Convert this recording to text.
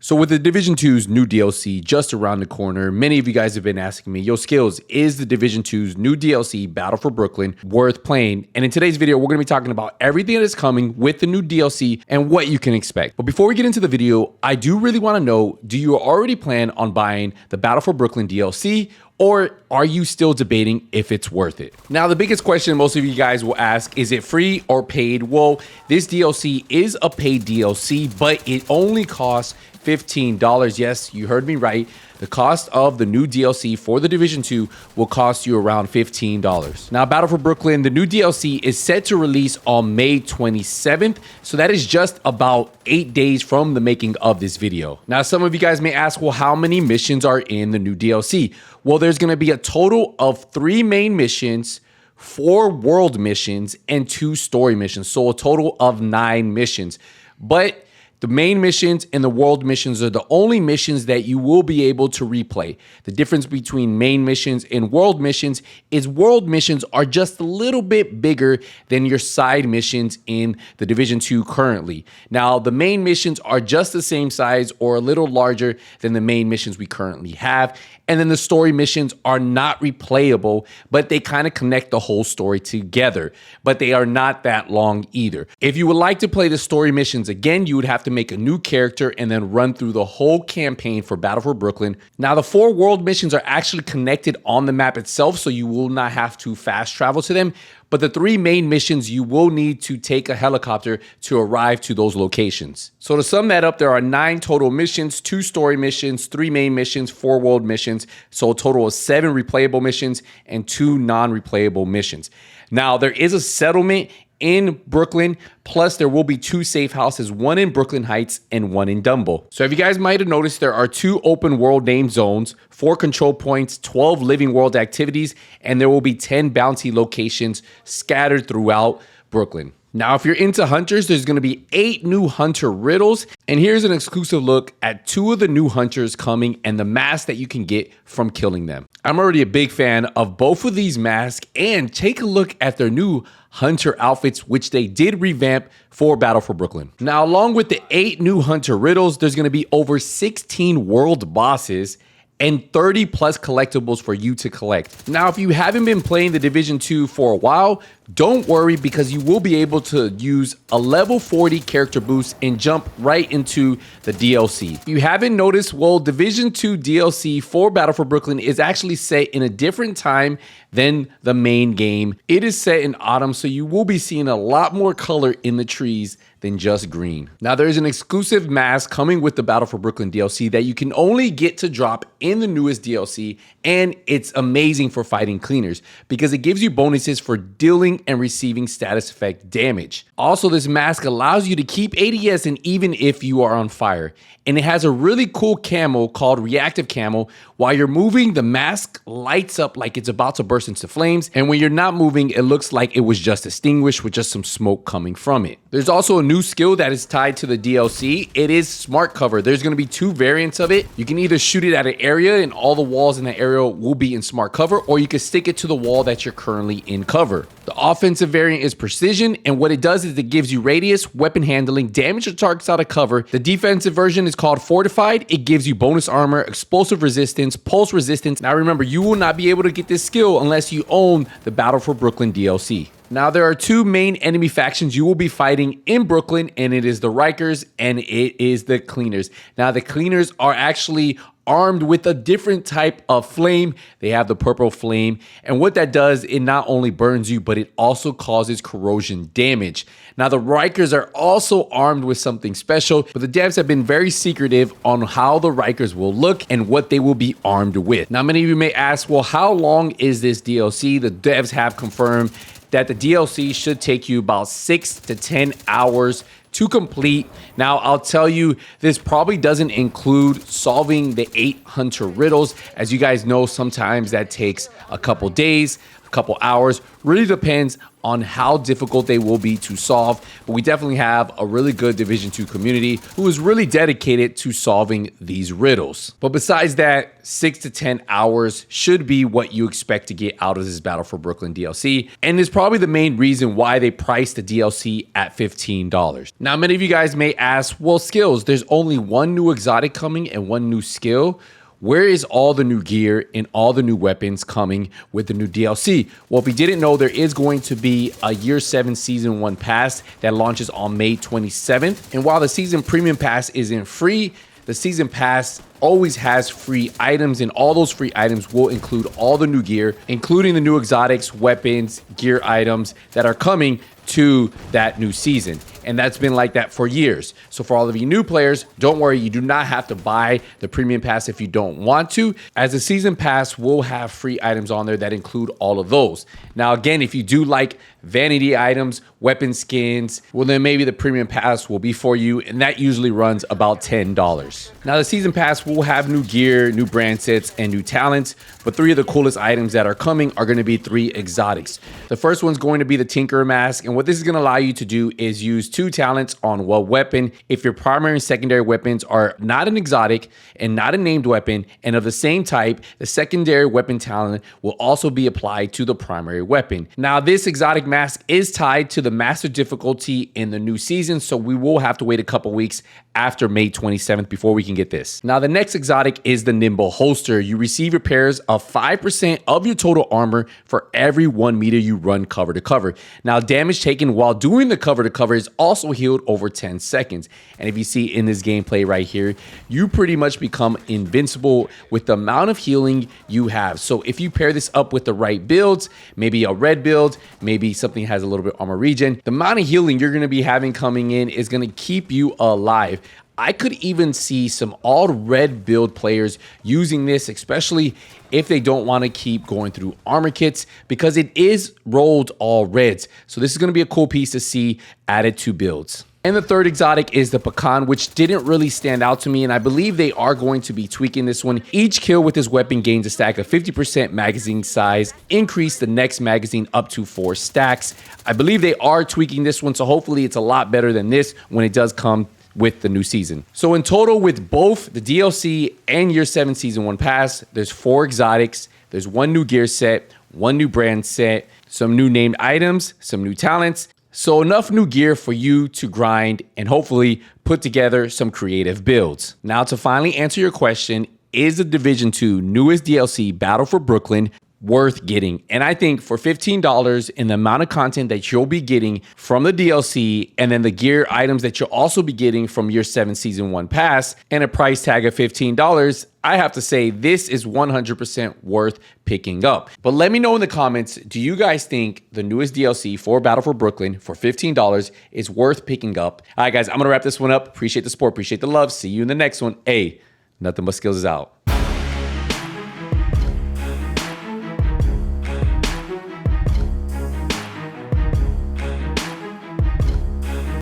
So with the Division 2's new DLC just around the corner, many of you guys have been asking me, yo Skills, is the Division 2's new DLC, Battle for Brooklyn, worth playing? And in today's video, we're going to be talking about everything that is coming with the new DLC and what you can expect. But before we get into the video, I do really want to know, do you already plan on buying the Battle for Brooklyn DLC? Or are you still debating if it's worth it? Now, the biggest question most of you guys will ask, is it free or paid? Well, this DLC is a paid DLC, but it only costs $15. Yes, you heard me right. The cost of the new DLC for the Division 2 will cost you around $15. Now, Battle for Brooklyn, the new DLC is set to release on May 27th. So that is just about 8 days from the making of this video. Now, some of you guys may ask, well, how many missions are in the new DLC? Well, there's going to be a total of 3 main missions, 4 world missions, and 2 story missions. So a total of 9 missions. But the main missions and the world missions are the only missions that you will be able to replay. The difference between main missions and world missions is world missions are just a little bit bigger than your side missions in the Division 2 currently. Now, the main missions are just the same size or a little larger than the main missions we currently have. And then the story missions are not replayable, but they kind of connect the whole story together. But they are not that long either. If you would like to play the story missions again, you would have to make a new character and then run through the whole campaign for Battle for Brooklyn. Now, the 4 world missions are actually connected on the map itself, so you will not have to fast travel to them. But the 3 main missions, you will need to take a helicopter to arrive to those locations. So to sum that up, there are 9 total missions, 2 story missions, 3 main missions, 4 world missions. So a total of 7 replayable missions and 2 non-replayable missions. Now, there is a settlement in Brooklyn, plus there will be 2 safe houses, one in Brooklyn Heights and one in Dumbo. So if you guys might have noticed, there are 2 open world named zones, 4 control points, 12 living world activities, and there will be 10 bounty locations scattered throughout Brooklyn. Now, if you're into hunters, there's going to be 8 new hunter riddles. And here's an exclusive look at 2 of the new hunters coming and the masks that you can get from killing them. I'm already a big fan of both of these masks, and take a look at their new hunter outfits, which they did revamp for Battle for Brooklyn. Now, along with the 8 new hunter riddles, there's going to be over 16 world bosses and 30 plus collectibles for you to collect. Now, if you haven't been playing the Division 2 for a while, don't worry, because you will be able to use a level 40 character boost and jump right into the DLC. If you haven't noticed, well, Division 2 DLC for Battle for Brooklyn is actually set in a different time than the main game. It is set in autumn, so you will be seeing a lot more color in the trees than just green. Now, there is an exclusive mask coming with the Battle for Brooklyn DLC that you can only get to drop in the newest DLC, and it's amazing for fighting cleaners because it gives you bonuses for dealing and receiving status effect damage. Also, this mask allows you to keep ADS and even if you are on fire. And it has a really cool camo called Reactive Camo. While you're moving, the mask lights up like it's about to burst into flames. And when you're not moving, it looks like it was just extinguished with just some smoke coming from it. There's also a new skill that is tied to the DLC. It is Smart Cover. There's going to be 2 variants of it. You can either shoot it at an area and all the walls in the area will be in Smart Cover, or you can stick it to the wall that you're currently in cover. The offensive variant is Precision, and what it does is it gives you radius, weapon handling, damage to targets out of cover. The defensive version is called Fortified. It gives you bonus armor, explosive resistance, pulse resistance. Now remember, you will not be able to get this skill unless you own the Battle for Brooklyn DLC. Now, there are 2 main enemy factions you will be fighting in Brooklyn, and it is the Rikers and it is the Cleaners. Now, the Cleaners are actually armed with a different type of flame. They have the purple flame, and what that does, it not only burns you, but it also causes corrosion damage. Now, the Rikers are also armed with something special, but the devs have been very secretive on how the Rikers will look and what they will be armed with. Now, many of you may ask, well, how long is this DLC? The devs have confirmed that the DLC should take you about 6 to 10 hours to complete. Now, I'll tell you, this probably doesn't include solving the 8 hunter riddles. As you guys know, sometimes that takes a couple days. couple hours. Really depends on how difficult they will be to solve. But we definitely have a really good Division 2 community who is really dedicated to solving these riddles. But besides that, 6 to 10 hours should be what you expect to get out of this Battle for Brooklyn DLC. And is probably the main reason why they priced the DLC at $15. Now, many of you guys may ask, well, Skills, there's only one new exotic coming and one new skill. Where is all the new gear and all the new weapons coming with the new DLC? Well, if you didn't know, there is going to be a Year 7 Season 1 pass that launches on May 27th. And while the Season Premium Pass isn't free, the Season Pass always has free items, and all those free items will include all the new gear, including the new exotics, weapons, gear items that are coming to that new season. And that's been like that for years. So for all of you new players, don't worry, you do not have to buy the premium pass if you don't want to, as the season pass will have free items on there that include all of those. Now, again, if you do like vanity items, weapon skins, well, then maybe the premium pass will be for you, and that usually runs about $10. Now, the season pass will have new gear, new brand sets, and new talents, but 3 of the coolest items that are coming are going to be 3 exotics. The first one's going to be the Tinkerer Mask, and what this is going to allow you to do is use 2 talents on one weapon if your primary and secondary weapons are not an exotic and not a named weapon and of the same type. The secondary weapon talent will also be applied to the primary weapon. Now, this exotic mask is tied to the master difficulty in the new season, so we will have to wait a couple weeks after May 27th before we can get this. Now, the next exotic is the Nimble Holster. You receive repairs of 5% of your total armor for every 1 meter you run cover to cover. Now, damage taken while doing the cover to cover is also healed over 10 seconds. And if you see in this gameplay right here, you pretty much become invincible with the amount of healing you have. So if you pair this up with the right builds, maybe a red build, maybe something has a little bit armor regen, the amount of healing you're going to be having coming in is going to keep you alive. I could even see some all red build players using this, especially if they don't want to keep going through armor kits, because it is rolled all reds. So this is going to be a cool piece to see added to builds. And the third exotic is the Pecan, which didn't really stand out to me, and I believe they are going to be tweaking this one. Each kill with this weapon gains a stack of 50% magazine size, increase the next magazine up to 4 stacks. I believe they are tweaking this one, so hopefully it's a lot better than this when it does come with the new season. So in total, with both the DLC and Year 7 Season 1 Pass, there's 4 exotics, there's 1 new gear set, 1 new brand set, some new named items, some new talents. So enough new gear for you to grind and hopefully put together some creative builds. Now, to finally answer your question, is the Division 2 newest DLC, Battle for Brooklyn, worth getting? And I think for $15 and the amount of content that you'll be getting from the DLC and then the gear items that you'll also be getting from Year 7 Season 1 Pass and a price tag of $15, I have to say this is 100% worth picking up. But let me know in the comments, do you guys think the newest DLC for Battle for Brooklyn for $15 is worth picking up? All right, guys, I'm going to wrap this one up. Appreciate the support. Appreciate the love. See you in the next one. Hey, nothing but skills is out.